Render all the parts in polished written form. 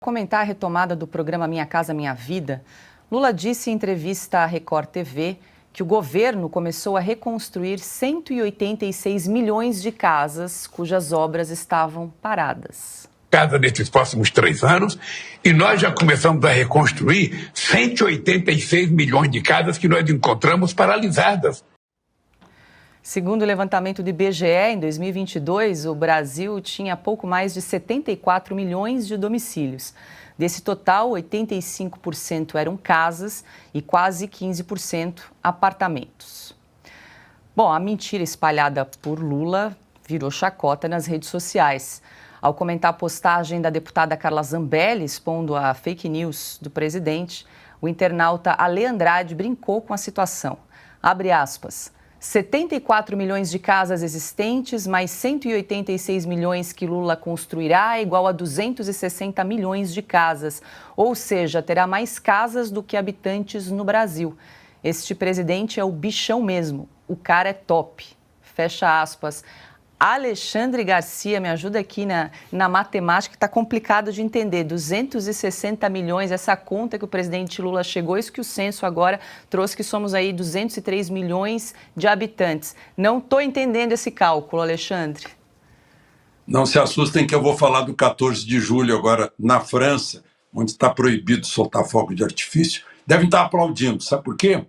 Comentar a retomada do programa Minha Casa Minha Vida, Lula disse em entrevista à Record TV que o governo começou a reconstruir 186 milhões de casas cujas obras estavam paradas. Casa nesses próximos 3 anos, e nós já começamos a reconstruir 186 milhões de casas que nós encontramos paralisadas. Segundo o levantamento do IBGE, em 2022, o Brasil tinha pouco mais de 74 milhões de domicílios. Desse total, 85% eram casas e quase 15% apartamentos. Bom, a mentira espalhada por Lula virou chacota nas redes sociais. Ao comentar a postagem da deputada Carla Zambelli expondo a fake news do presidente, o internauta Ale Andrade brincou com a situação. Abre aspas. 74 milhões de casas existentes, mais 186 milhões que Lula construirá, é igual a 260 milhões de casas. Ou seja, terá mais casas do que habitantes no Brasil. Este presidente é o bichão mesmo. O cara é top. Fecha aspas. Alexandre Garcia, me ajuda aqui na matemática, que está complicado de entender. 260 milhões, essa conta que o presidente Lula chegou, isso que o censo agora trouxe, que somos aí 203 milhões de habitantes. Não estou entendendo esse cálculo, Alexandre. Não se assustem que eu vou falar do 14 de julho agora na França, onde está proibido soltar fogo de artifício. Devem estar aplaudindo, sabe por quê?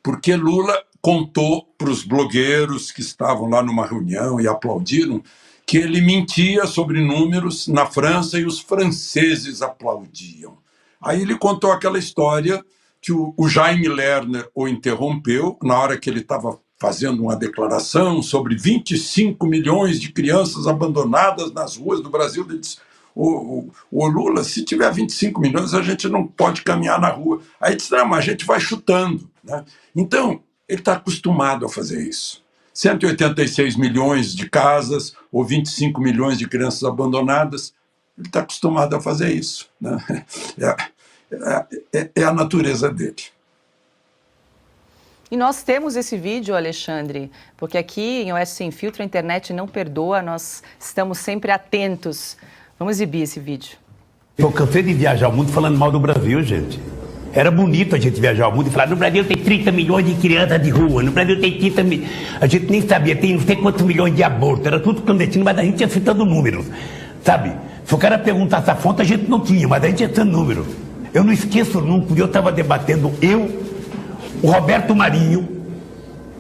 Porque Lula contou para os blogueiros que estavam lá numa reunião e aplaudiram que ele mentia sobre números na França e os franceses aplaudiam. Aí ele contou aquela história que o Jaime Lerner o interrompeu na hora que ele estava fazendo uma declaração sobre 25 milhões de crianças abandonadas nas ruas do Brasil. Ele disse, o Lula, se tiver 25 milhões, a gente não pode caminhar na rua. Aí ele disse, não, mas a gente vai chutando, né? Então, ele está acostumado a fazer isso. 186 milhões de casas ou 25 milhões de crianças abandonadas, ele está acostumado a fazer isso, né? É a natureza dele. E nós temos esse vídeo, Alexandre, porque aqui em Oeste Sem Filtro a internet não perdoa, nós estamos sempre atentos. Vamos exibir esse vídeo. Eu cansei de viajar o mundo falando mal do Brasil, gente. Era bonito a gente viajar o mundo e falar, no Brasil tem 30 milhões de crianças de rua, no Brasil tem 30 milhões... A gente nem sabia, tem não sei quantos milhões de abortos, era tudo clandestino, mas a gente ia citando números, sabe? Se o cara perguntasse a fonte, a gente não tinha, mas a gente ia citando números. Eu não esqueço nunca, eu estava debatendo, o Roberto Marinho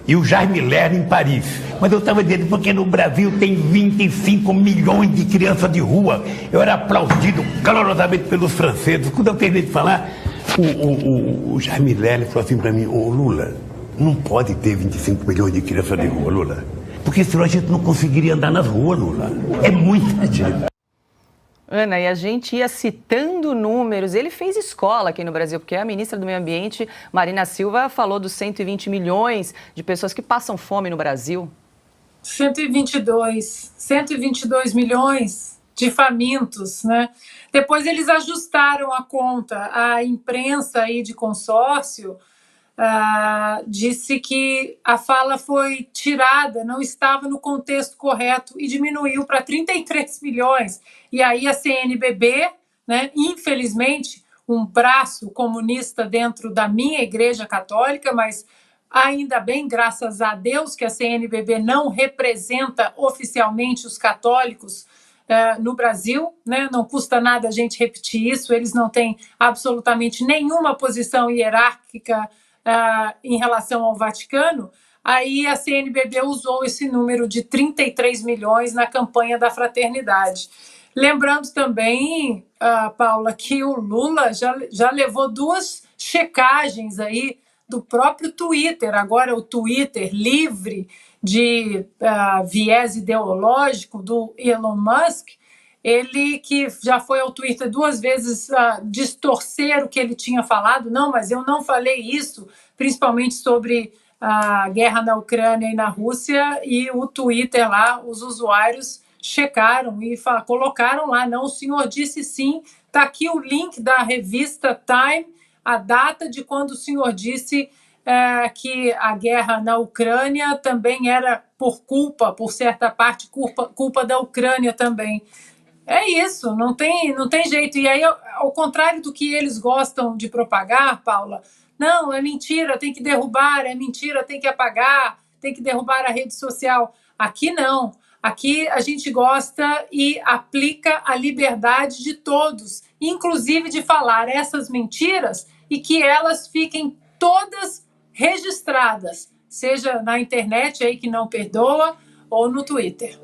e o Jaime Lerner em Paris. Mas eu estava dizendo, porque no Brasil tem 25 milhões de crianças de rua. Eu era aplaudido calorosamente pelos franceses. Quando eu terminei de falar, o Jaime Lerner falou assim para mim, ô Lula, não pode ter 25 milhões de crianças de rua, Lula. Porque senão a gente não conseguiria andar nas ruas, Lula. É muita gente. Ana, e a gente ia citando números. Ele fez escola aqui no Brasil, porque a ministra do Meio Ambiente, Marina Silva, falou dos 120 milhões de pessoas que passam fome no Brasil. 122 milhões de famintos, né? Depois eles ajustaram a conta. A imprensa aí de consórcio disse que a fala foi tirada, não estava no contexto correto e diminuiu para 33 milhões. E aí a CNBB, né, infelizmente, um braço comunista dentro da minha igreja católica, mas ainda bem, graças a Deus, que a CNBB não representa oficialmente os católicos no Brasil, né? Não custa nada a gente repetir isso, eles não têm absolutamente nenhuma posição hierárquica em relação ao Vaticano. Aí a CNBB usou esse número de 33 milhões na campanha da fraternidade. Lembrando também, Paula, que o Lula já levou 2 checagens aí do próprio Twitter, agora o Twitter livre de viés ideológico do Elon Musk, ele que já foi ao Twitter 2 vezes distorcer o que ele tinha falado, não, mas eu não falei isso, principalmente sobre a guerra na Ucrânia e na Rússia, e o Twitter lá, os usuários checaram e colocaram lá, não, o senhor disse sim, está aqui o link da revista Time, a data de quando o senhor disse que a guerra na Ucrânia também era por certa parte, culpa da Ucrânia também. É isso, não tem jeito. E aí, ao contrário do que eles gostam de propagar, Paula, não, é mentira, tem que derrubar, é mentira, tem que apagar, tem que derrubar a rede social. Aqui não. Aqui a gente gosta e aplica a liberdade de todos, inclusive de falar essas mentiras e que elas fiquem todas registradas, seja na internet aí que não perdoa ou no Twitter.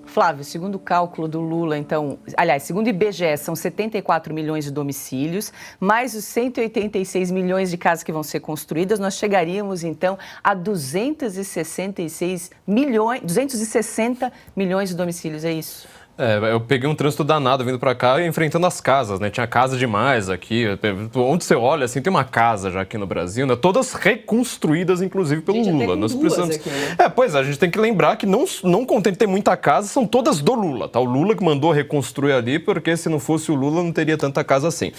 Flávio, segundo o cálculo do Lula, então, aliás, segundo o IBGE, são 74 milhões de domicílios, mais os 186 milhões de casas que vão ser construídas, nós chegaríamos, então, a 260 milhões de domicílios, é isso? Eu peguei um trânsito danado vindo pra cá e enfrentando as casas, né? Tinha casa demais aqui. Onde você olha, assim, tem uma casa já aqui no Brasil, né? Todas reconstruídas, inclusive, pelo Lula. Nós precisamos... aqui, né? Pois é, a gente tem que lembrar que não contente ter muita casa, são todas do Lula, tá? O Lula que mandou reconstruir ali, porque se não fosse o Lula não teria tanta casa assim.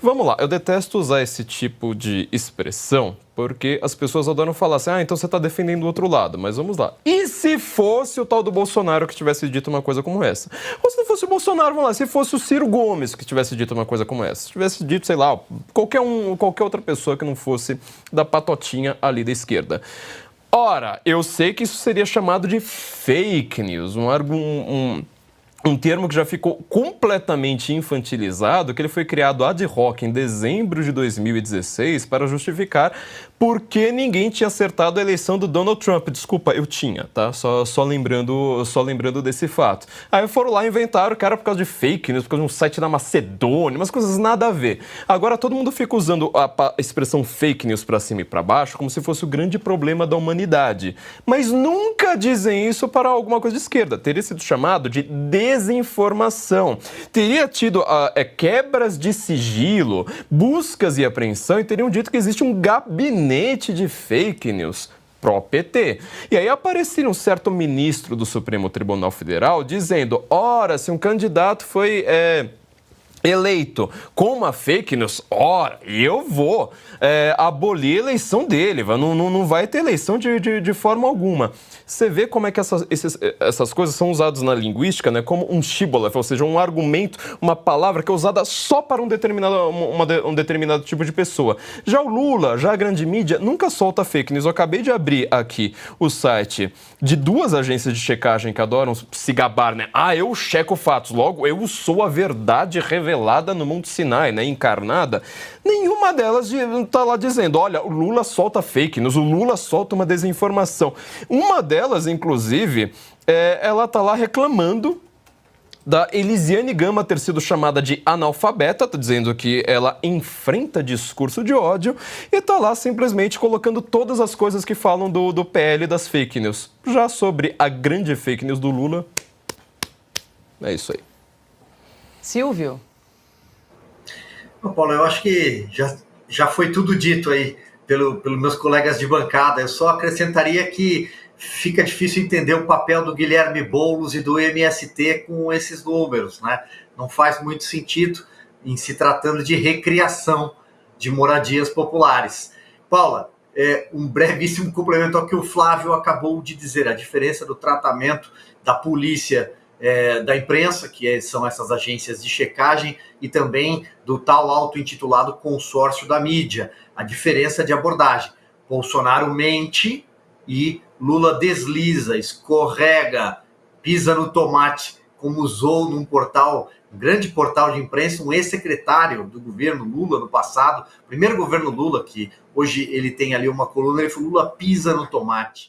Vamos lá, eu detesto usar esse tipo de expressão, porque as pessoas adoram falar assim, então você está defendendo o outro lado, mas vamos lá. E se fosse o tal do Bolsonaro que tivesse dito uma coisa como essa? Ou se não fosse o Bolsonaro, vamos lá, se fosse o Ciro Gomes que tivesse dito uma coisa como essa? Se tivesse dito, sei lá, qualquer outra pessoa que não fosse da patotinha ali da esquerda. Ora, eu sei que isso seria chamado de fake news, um termo que já ficou completamente infantilizado, que ele foi criado ad hoc em dezembro de 2016 para justificar por que ninguém tinha acertado a eleição do Donald Trump. Desculpa, eu tinha, tá? Só lembrando desse fato. Aí foram lá e inventaram o cara por causa de fake news, por causa de um site da Macedônia, umas coisas nada a ver. Agora todo mundo fica usando a expressão fake news para cima e para baixo como se fosse o grande problema da humanidade. Mas nunca dizem isso para alguma coisa de esquerda. Teria sido chamado de desinformação. Teria tido quebras de sigilo, buscas e apreensão e teriam dito que existe um gabinete de fake news pró-PT. E aí aparecia um certo ministro do Supremo Tribunal Federal dizendo, ora, se um candidato foi eleito com uma fake news, ora, eu vou abolir a eleição dele, não vai ter eleição de forma alguma. Você vê como é que essas coisas são usadas na linguística, né, como um shibboleth, ou seja, um argumento, uma palavra que é usada só para um determinado tipo de pessoa. Já o Lula, já a grande mídia, nunca solta fake news. Eu acabei de abrir aqui o site de duas agências de checagem que adoram se gabar, né? Eu checo fatos, logo eu sou a verdade revelada no Monte Sinai, né, encarnada. Nenhuma delas está lá dizendo, olha, o Lula solta fake news, o Lula solta uma desinformação. Uma delas, inclusive, ela está lá reclamando da Elisiane Gama ter sido chamada de analfabeta, tá dizendo que ela enfrenta discurso de ódio e tá lá simplesmente colocando todas as coisas que falam do PL das fake news. Já sobre a grande fake news do Lula, é isso aí. Silvio? Paulo, eu acho que já foi tudo dito aí pelos meus colegas de bancada. Eu só acrescentaria que fica difícil entender o papel do Guilherme Boulos e do MST com esses números, né? Não faz muito sentido em se tratando de recriação de moradias populares. Paula, um brevíssimo complemento ao que o Flávio acabou de dizer, a diferença do tratamento da polícia, da imprensa, que são essas agências de checagem, e também do tal auto-intitulado consórcio da mídia. A diferença de abordagem. Bolsonaro mente e Lula desliza, escorrega, pisa no tomate, como usou num portal, um grande portal de imprensa, um ex-secretário do governo Lula no passado, primeiro governo Lula, que hoje ele tem ali uma coluna, ele falou, Lula pisa no tomate.